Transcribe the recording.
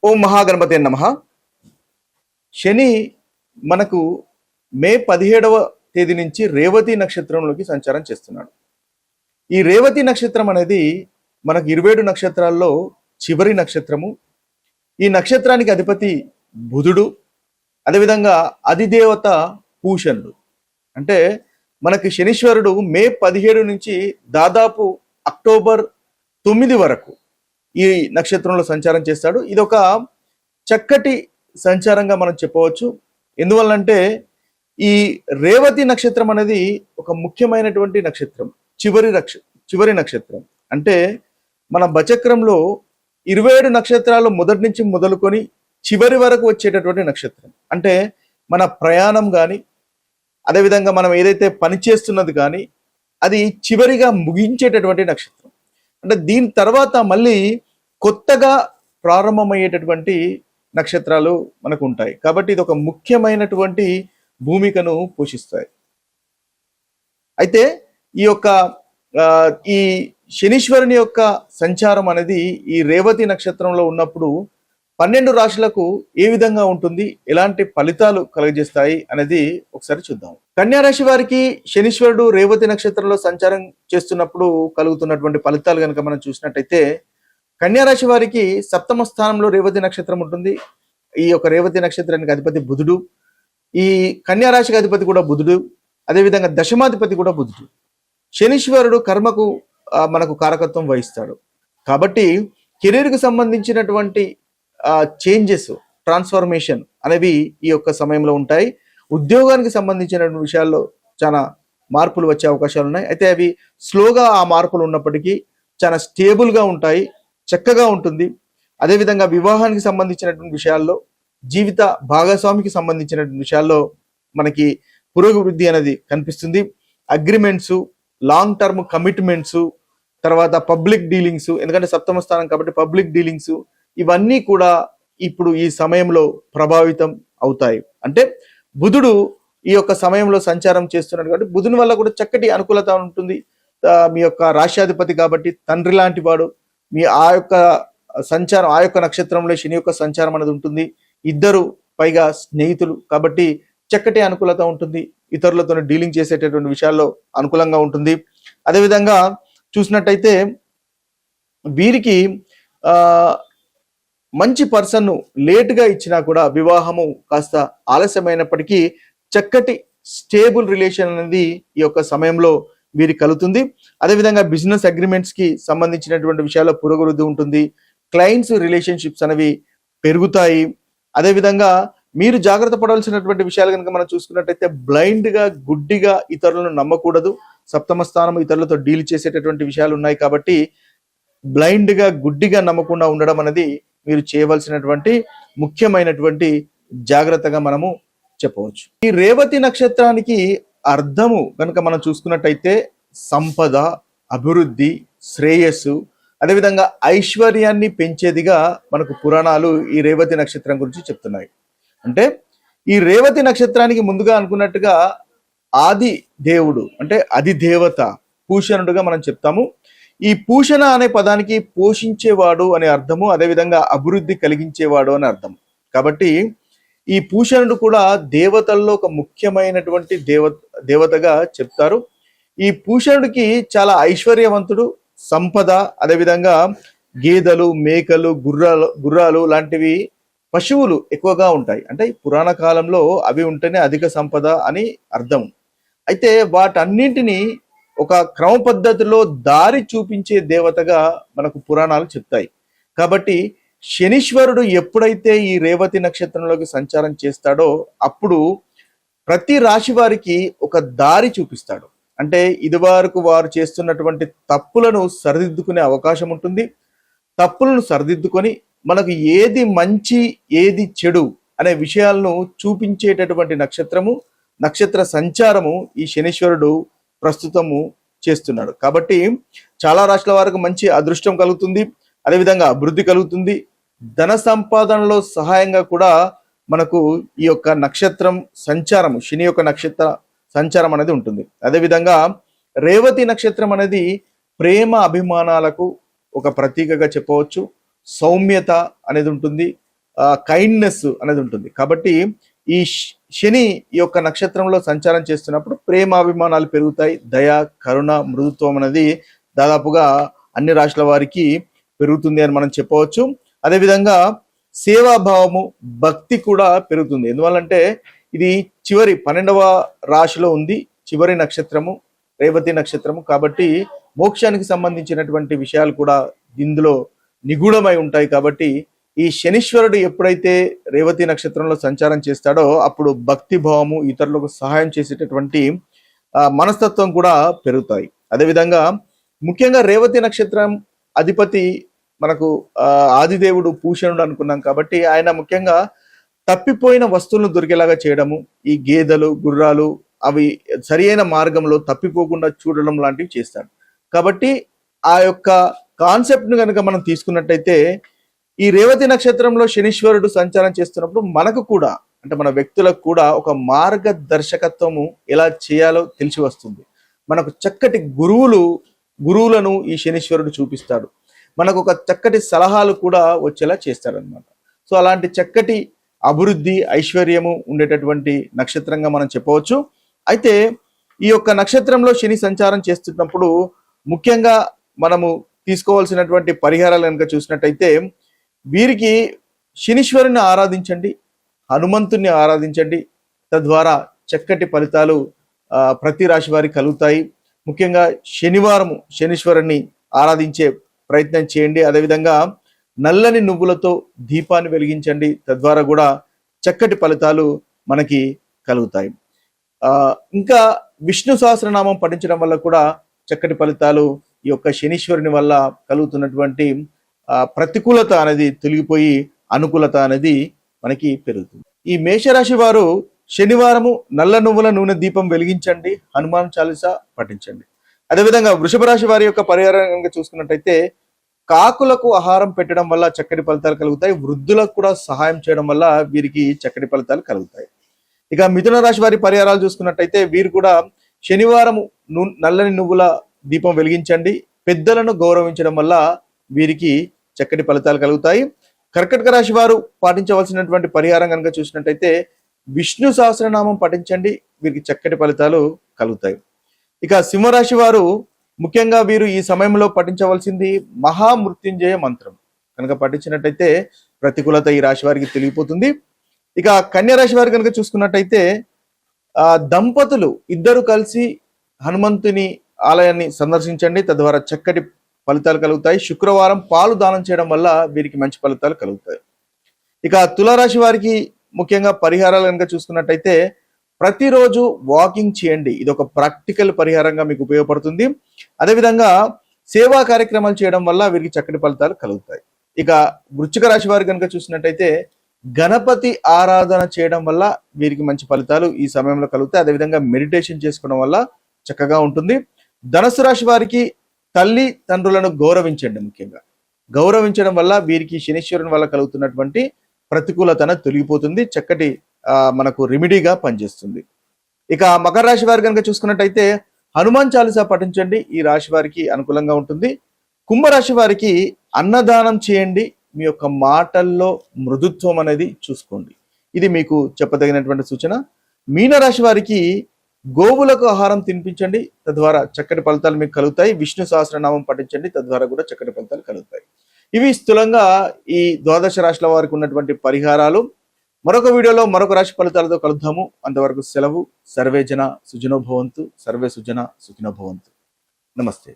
ఓం మహాగణపతి నమః. శని మనకు మే 17వ తేదీ నుంచి రేవతి నక్షత్రంలోకి సంచారం చేస్తున్నాడు. ఈ రేవతి నక్షత్రం అనేది మనకు 27 నక్షత్రాల్లో చివరి నక్షత్రము. ఈ నక్షత్రానికి అధిపతి బుధుడు, అదేవిధంగా అధిదేవత పూషణుడు. అంటే మనకి శనీశ్వరుడు మే 17 నుంచి దాదాపు అక్టోబర్ 9 వరకు ఈ నక్షత్రంలో సంచారం చేస్తాడు. ఇది ఒక చక్కటి సంచారంగా మనం చెప్పవచ్చు. ఎందువల్లంటే ఈ రేవతి నక్షత్రం అనేది ఒక ముఖ్యమైనటువంటి నక్షత్రం, చివరి నక్షత్రం. అంటే మన బచక్రంలో 27 నక్షత్రాలు మొదటి నుంచి మొదలుకొని చివరి వరకు వచ్చేటటువంటి నక్షత్రం. అంటే మన ప్రయాణం కానీ, అదేవిధంగా మనం ఏదైతే పని చేస్తున్నది కానీ అది చివరిగా ముగించేటటువంటి నక్షత్రం. అంటే దీని తర్వాత మళ్ళీ కొత్తగా ప్రారంభమయ్యేటటువంటి నక్షత్రాలు మనకు ఉంటాయి. కాబట్టి ఇది ఒక ముఖ్యమైనటువంటి భూమికను పోషిస్తాయి. అయితే ఈ యొక్క ఈ శనీశ్వరుని యొక్క సంచారం అనేది ఈ రేవతి నక్షత్రంలో ఉన్నప్పుడు 12 రాశులకు ఏ విధంగా ఉంటుంది, ఎలాంటి ఫలితాలు కలుగజేస్తాయి అనేది ఒకసారి చూద్దాం. కన్యా రాశి వారికి శనీశ్వరుడు రేవతి నక్షత్రంలో సంచారం చేస్తున్నప్పుడు కలుగుతున్నటువంటి ఫలితాలు కనుక మనం చూసినట్టయితే, కన్యా రాశి వారికి 7వ స్థానంలో రేవతి నక్షత్రం ఉంటుంది. ఈ యొక్క రేవతి నక్షత్రానికి అధిపతి బుధుడు, ఈ కన్యా రాశికి అధిపతి కూడా బుధుడు, అదేవిధంగా దశమాధిపతి కూడా బుధుడు. శనీశ్వరుడు కర్మకు మనకు కారకత్వం వహిస్తాడు. కాబట్టి కెరీర్కు సంబంధించినటువంటి చేంజెస్, ట్రాన్స్ఫర్మేషన్ అనేవి ఈ యొక్క సమయంలో ఉంటాయి. ఉద్యోగానికి సంబంధించిన విషయాల్లో చాలా మార్పులు వచ్చే అవకాశాలు ఉన్నాయి. అయితే అవి స్లోగా ఆ మార్పులు ఉన్నప్పటికీ చాలా స్టేబుల్గా ఉంటాయి, చక్కగా ఉంటుంది. అదేవిధంగా వివాహానికి సంబంధించినటువంటి విషయాల్లో, జీవిత భాగస్వామికి సంబంధించినటువంటి విషయాల్లో మనకి పురోభివృద్ధి అనేది కనిపిస్తుంది. అగ్రిమెంట్స్, లాంగ్ టర్మ్ కమిట్మెంట్స్, తర్వాత పబ్లిక్ డీలింగ్స్, ఎందుకంటే 7వ స్థానం కాబట్టి పబ్లిక్ డీలింగ్స్ ఇవన్నీ కూడా ఇప్పుడు ఈ సమయంలో ప్రభావితం అవుతాయి. అంటే బుధుడు ఈ యొక్క సమయంలో సంచారం చేస్తున్నాడు కాబట్టి బుధుని వల్ల కూడా చక్కటి అనుకూలత ఉంటుంది. మీ యొక్క రాశ్యాధిపతి కాబట్టి తండ్రి లాంటి వాడు, మీ ఆ యొక్క సంచారం, ఆ యొక్క నక్షత్రంలో శని యొక్క సంచారం అనేది ఉంటుంది. ఇద్దరు పైగా స్నేహితులు కాబట్టి చక్కటి అనుకూలత ఉంటుంది. ఇతరులతో డీలింగ్ చేసేటటువంటి విషయాల్లో అనుకూలంగా ఉంటుంది. అదేవిధంగా చూసినట్టయితే వీరికి మంచి పర్సన్ను లేటుగా ఇచ్చినా కూడా వివాహము కాస్త ఆలస్యమైనప్పటికీ చక్కటి స్టేబుల్ రిలేషన్ అనేది ఈ యొక్క సమయంలో వీరికి కలుగుతుంది. అదేవిధంగా బిజినెస్ అగ్రిమెంట్స్ కి సంబంధించినటువంటి విషయాల్లో పురోగతి ఉంటుంది. క్లయింట్స్ రిలేషన్షిప్స్ అనేవి పెరుగుతాయి. అదేవిధంగా మీరు జాగ్రత్త పడాల్సినటువంటి విషయాలు కనుక మనం చూసుకున్నట్టయితే బ్లైండ్ గా, గుడ్డిగా ఇతరులను నమ్మకూడదు. 7వ స్థానం ఇతరులతో డీల్ చేసేటటువంటి విషయాలు ఉన్నాయి కాబట్టి బ్లైండ్ గా, గుడ్డిగా నమ్మకుండా ఉండడం అనేది మీరు చేయవలసినటువంటి ముఖ్యమైనటువంటి జాగ్రత్తగా మనము చెప్పవచ్చు. ఈ రేవతి నక్షత్రానికి అర్థము కనుక మనం చూసుకున్నట్టయితే సంపద, అభివృద్ధి, శ్రేయస్సు, అదేవిధంగా ఐశ్వర్యాన్ని పెంచేదిగా మనకు పురాణాలు ఈ రేవతి నక్షత్రం గురించి చెప్తున్నాయి. అంటే ఈ రేవతి నక్షత్రానికి ముందుగా అనుకున్నట్టుగా ఆది దేవుడు అంటే అధిదేవత పూషణుడుగా మనం చెప్తాము. ఈ పూషణ అనే పదానికి పోషించేవాడు అనే అర్థము, అదేవిధంగా అభివృద్ధి కలిగించేవాడు అని అర్థం. కాబట్టి ఈ పూషణుడు కూడా దేవతల్లో ఒక ముఖ్యమైనటువంటి దేవతగా చెప్తారు. ఈ పూషణుడికి చాలా ఐశ్వర్యవంతుడు, సంపద, అదేవిధంగా గేదెలు, మేకలు, గుర్రాలు లాంటివి పశువులు ఎక్కువగా ఉంటాయి. అంటే పురాణ కాలంలో అవి ఉంటేనే అధిక సంపద అని అర్థం. అయితే వాటన్నింటినీ ఒక క్రమ పద్ధతిలో దారి చూపించే దేవతగా మనకు పురాణాలు చెప్తాయి. కాబట్టి శనీశ్వరుడు ఎప్పుడైతే ఈ రేవతి నక్షత్రంలోకి సంచారం చేస్తాడో అప్పుడు ప్రతి రాశి వారికి ఒక దారి చూపిస్తాడు. అంటే ఇదివరకు వారు చేస్తున్నటువంటి తప్పులను సరిదిద్దుకునే అవకాశం ఉంటుంది. తప్పులను సరిదిద్దుకొని మనకు ఏది మంచి, ఏది చెడు అనే విషయాలను చూపించేటటువంటి నక్షత్ర సంచారము ఈ శనీశ్వరుడు ప్రస్తుతము చేస్తున్నాడు. కాబట్టి చాలా రాష్ట్రాల వారికి మంచి అదృష్టం కలుగుతుంది, అదేవిధంగా అభివృద్ధి కలుగుతుంది. ధన సంపాదనలో సహాయంగా కూడా మనకు ఈ యొక్క నక్షత్రం సంచారము, శని యొక్క నక్షత్ర సంచారం అనేది ఉంటుంది. అదేవిధంగా రేవతి నక్షత్రం అనేది ప్రేమ అభిమానాలకు ఒక ప్రతీకగా చెప్పవచ్చు. సౌమ్యత అనేది ఉంటుంది, కైండ్నెస్ అనేది ఉంటుంది. కాబట్టి ఈ శని ఈ యొక్క నక్షత్రంలో సంచారం చేస్తున్నప్పుడు ప్రేమాభిమానాలు పెరుగుతాయి. దయ, కరుణ, మృదుత్వం అనేది దాదాపుగా అన్ని రాశుల వారికి పెరుగుతుంది అని మనం చెప్పవచ్చు. అదేవిధంగా సేవాభావము, భక్తి కూడా పెరుగుతుంది. ఎందువల్లంటే ఇది చివరి 12వ రాశిలో ఉంది, చివరి నక్షత్రము రేవతి నక్షత్రము. కాబట్టి మోక్షానికి సంబంధించినటువంటి విషయాలు కూడా ఇందులో నిగూఢమై ఉంటాయి. కాబట్టి ఈ శనీశ్వరుడు ఎప్పుడైతే రేవతి నక్షత్రంలో సంచారం చేస్తాడో అప్పుడు భక్తి భావము, ఇతరులకు సహాయం చేసేటటువంటి మనస్తత్వం కూడా పెరుగుతాయి. అదేవిధంగా ముఖ్యంగా రేవతి నక్షత్రం అధిపతి మనకు ఆదిదేవుడు పూషణుడు అనుకున్నాం. కాబట్టి ఆయన ముఖ్యంగా తప్పిపోయిన వస్తువులను దొరికేలాగా చేయడము, ఈ గేదెలు, గుర్రాలు అవి సరియైన మార్గంలో తప్పిపోకుండా చూడడం లాంటివి చేస్తాడు. కాబట్టి ఆ యొక్క కాన్సెప్ట్ను కనుక మనం తీసుకున్నట్టయితే ఈ రేవతి నక్షత్రంలో శనీశ్వరుడు సంచారం చేస్తున్నప్పుడు మనకు కూడా అంటే మన వ్యక్తులకు కూడా ఒక మార్గదర్శకత్వము ఎలా చేయాలో తెలిసి వస్తుంది. మనకు చక్కటి గురువులను ఈ శనీశ్వరుడు చూపిస్తాడు. మనకు ఒక చక్కటి సలహాలు కూడా వచ్చేలా చేస్తాడనమాట. సో అలాంటి చక్కటి అభివృద్ధి, ఐశ్వర్యము ఉండేటటువంటి నక్షత్రంగా మనం చెప్పవచ్చు. అయితే ఈ యొక్క నక్షత్రంలో శని సంచారం చేస్తున్నప్పుడు ముఖ్యంగా మనము తీసుకోవాల్సినటువంటి పరిహారాలు కనుక చూసినట్టయితే వీరికి శనీశ్వరుని ఆరాధించండి, హనుమంతుని ఆరాధించండి. తద్వారా చక్కటి ఫలితాలు ప్రతి రాశి వారికి కలుగుతాయి. ముఖ్యంగా శనివారము శనీశ్వరుని ఆరాధించే ప్రయత్నం చేయండి. అదేవిధంగా నల్లని నువ్వులతో దీపాన్ని వెలిగించండి. తద్వారా కూడా చక్కటి ఫలితాలు మనకి కలుగుతాయి. ఇంకా విష్ణు సహస్రనామం పఠించడం వల్ల కూడా చక్కటి ఫలితాలు ఈ యొక్క శనీశ్వరుని వల్ల కలుగుతున్నటువంటి ప్రతికూలత అనేది తొలగిపోయి అనుకూలత అనేది మనకి పెరుగుతుంది. ఈ మేషరాశి వారు శనివారము నల్ల నువ్వుల నూనె దీపం వెలిగించండి, హనుమాన్ చాలీసా పఠించండి. అదేవిధంగా వృషభ రాశి వారి యొక్క పరిహారంగా చూసుకున్నట్టయితే కాకులకు ఆహారం పెట్టడం వల్ల చక్కటి ఫలితాలు కలుగుతాయి. వృద్ధులకు కూడా సహాయం చేయడం వల్ల వీరికి చక్కటి ఫలితాలు కలుగుతాయి. ఇక మిథున రాశి వారి పరిహారాలు చూసుకున్నట్టయితే వీరు కూడా శనివారం నల్లని నువ్వుల దీపం వెలిగించండి, పెద్దలను గౌరవించడం వల్ల వీరికి చక్కటి ఫలితాలు కలుగుతాయి. కర్కటక రాశి వారు పాటించవలసినటువంటి పరిహారం కనుక చూసినట్టయితే విష్ణు సహస్రనామం పఠించండి, వీరికి చక్కటి ఫలితాలు కలుగుతాయి. ఇక సింహరాశి వారు ముఖ్యంగా వీరు ఈ సమయంలో పఠించవలసింది మహామృత్యుంజయ మంత్రం కనుక పఠించినట్టయితే ప్రతికూలత ఈ రాశి వారికి తెలియపోతుంది. ఇక కన్యా రాశి వారు కనుక చూసుకున్నట్టయితే దంపతులు ఇద్దరు కలిసి హనుమంతుని ఆలయాన్ని సందర్శించండి, తద్వారా చక్కటి ఫలితాలు కలుగుతాయి. శుక్రవారం పాలు దానం చేయడం వల్ల వీరికి మంచి ఫలితాలు కలుగుతాయి. ఇక తులారాశి వారికి ముఖ్యంగా పరిహారాలు కనుక చూసుకున్నట్టయితే ప్రతిరోజు వాకింగ్ చేయండి, ఇది ఒక ప్రాక్టికల్ పరిహారంగా మీకు ఉపయోగపడుతుంది. అదేవిధంగా సేవా కార్యక్రమాలు చేయడం వల్ల వీరికి చక్కటి ఫలితాలు కలుగుతాయి. ఇక వృశ్చిక రాశి వారు కనుక చూసినట్టయితే గణపతి ఆరాధన చేయడం వల్ల వీరికి మంచి ఫలితాలు ఈ సమయంలో కలుగుతాయి. అదేవిధంగా మెడిటేషన్ చేసుకోవడం వల్ల చక్కగా ఉంటుంది. ధనుసు రాశి వారికి తల్లి తండ్రులను గౌరవించండి, ముఖ్యంగా గౌరవించడం వల్ల వీరికి శనీశ్వరుని వల్ల కలుగుతున్నటువంటి ప్రతికూలతను తొలగిపోతుంది, చక్కటి మనకు రెమెడీగా పనిచేస్తుంది. ఇక మకర రాశి వారి కనుక చూసుకున్నట్టయితే హనుమాన్ చాలీసా పఠించండి, ఈ రాశి వారికి అనుకూలంగా ఉంటుంది. కుంభరాశి వారికి అన్నదానం చేయండి, మీ యొక్క మాటల్లో మృదుత్వం అనేది చూసుకోండి, ఇది మీకు చెప్పదగినటువంటి సూచన. మీనరాశి వారికి గోవులకు ఆహారం తినిపించండి, తద్వారా చక్కటి ఫలితాలు మీకు కలుగుతాయి. విష్ణు సహస్రనామం పఠించండి, తద్వారా కూడా చక్కటి ఫలితాలు కలుగుతాయి. ఇవి స్థూలంగా ఈ ద్వాదశ రాశుల వారికి ఉన్నటువంటి పరిహారాలు. మరొక వీడియోలో మరొక రాశి ఫలితాలతో కలుద్దాము. అంతవరకు సెలవు. సర్వే జన సుజనో భవంతు, సర్వే సుజన సుఖినో భవంతు. నమస్తే.